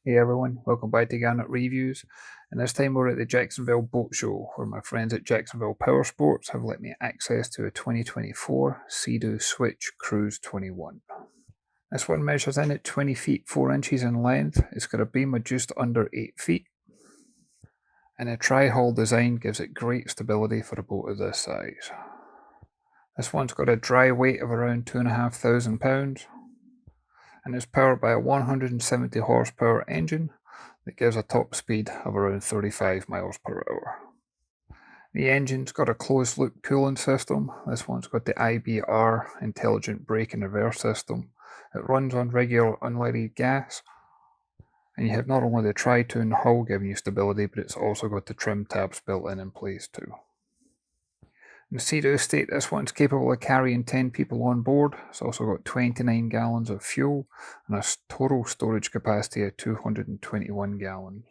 Hey everyone, welcome back to Garnock Reviews, and this time we're at the Jacksonville Boat Show, where my friends at Jacksonville Power Sports have let me access to a 2024 Sea-Doo Switch Cruise 21. This one measures in at 20 feet 4 inches in length. It's got a beam of just under 8 feet, and a tri-hull design gives it great stability for a boat of this size. This one's got a dry weight of around 2,500 pounds. And is powered by a 170 horsepower engine that gives a top speed of around 35 miles per hour. The engine's got a closed loop cooling system. This one's got the IBR intelligent brake and reverse system. It runs on regular unleaded gas, and you have not only the tri-tune hull giving you stability, but it's also got the trim tabs built in place too. In the Sea-Doo state, this one's capable of carrying 10 people on board. It's also got 29 gallons of fuel and a total storage capacity of 221 gallons.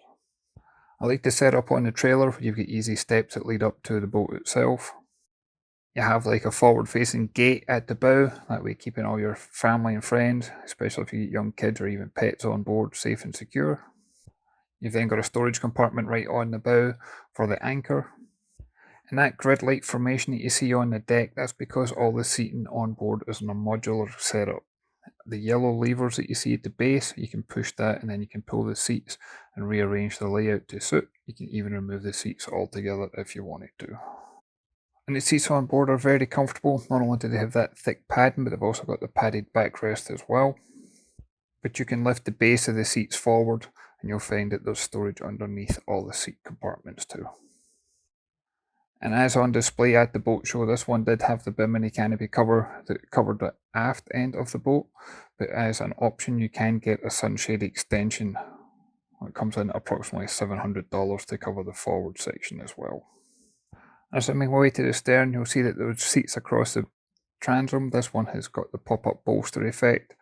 I like the setup on the trailer where you've got easy steps that lead up to the boat itself. You have like a forward facing gate at the bow, that way keeping all your family and friends, especially if you get young kids or even pets on board, safe and secure. You've then got a storage compartment right on the bow for the anchor. And that grid-like formation that you see on the deck, that's because all the seating on board is in a modular setup. The yellow levers that you see at the base, you can push that and then you can pull the seats and rearrange the layout to suit. You can even remove the seats altogether if you wanted to. And the seats on board are very comfortable. Not only do they have that thick padding, but they've also got the padded backrest as well. But you can lift the base of the seats forward and you'll find that there's storage underneath all the seat compartments too. And as on display at the boat show, this one did have the bimini canopy cover that covered the aft end of the boat, but as an option you can get a sunshade extension. It comes in approximately $700 to cover the forward section as well. As I make my way to the stern, you'll see that there's seats across the transom. This one has got the pop-up bolster effect,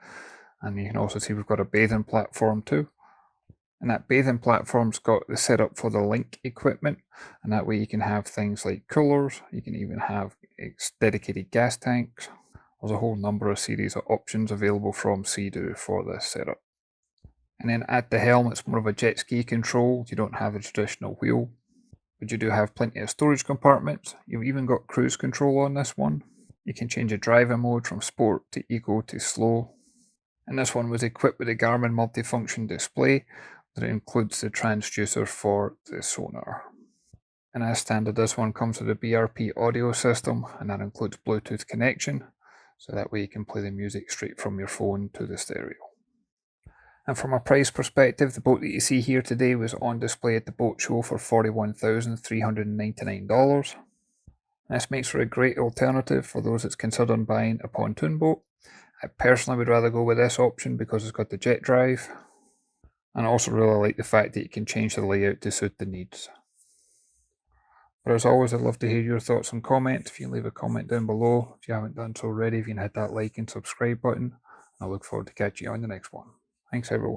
and you can also see we've got a bathing platform too. And that bathing platform's got the setup for the link equipment, and that way you can have things like coolers, you can even have dedicated gas tanks. There's a whole number of series of options available from Sea-Doo for this setup. And then at the helm, it's more of a jet ski control. You don't have a traditional wheel, but you do have plenty of storage compartments. You've even got cruise control on this one. You can change the driving mode from sport to eco to slow. And this one was equipped with a Garmin multifunction display that includes the transducer for the sonar. And as standard, this one comes with a BRP audio system, and that includes Bluetooth connection, so that way you can play the music straight from your phone to the stereo. And from a price perspective, the boat that you see here today was on display at the boat show for $41,399. This makes for a great alternative for those that's considering buying a pontoon boat. I personally would rather go with this option because it's got the jet drive. And I also really like the fact that you can change the layout to suit the needs. But as always, I'd love to hear your thoughts and comments. If you can leave a comment down below, if you haven't done so already, if you can hit that like and subscribe button. I look forward to catching you on the next one. Thanks everyone.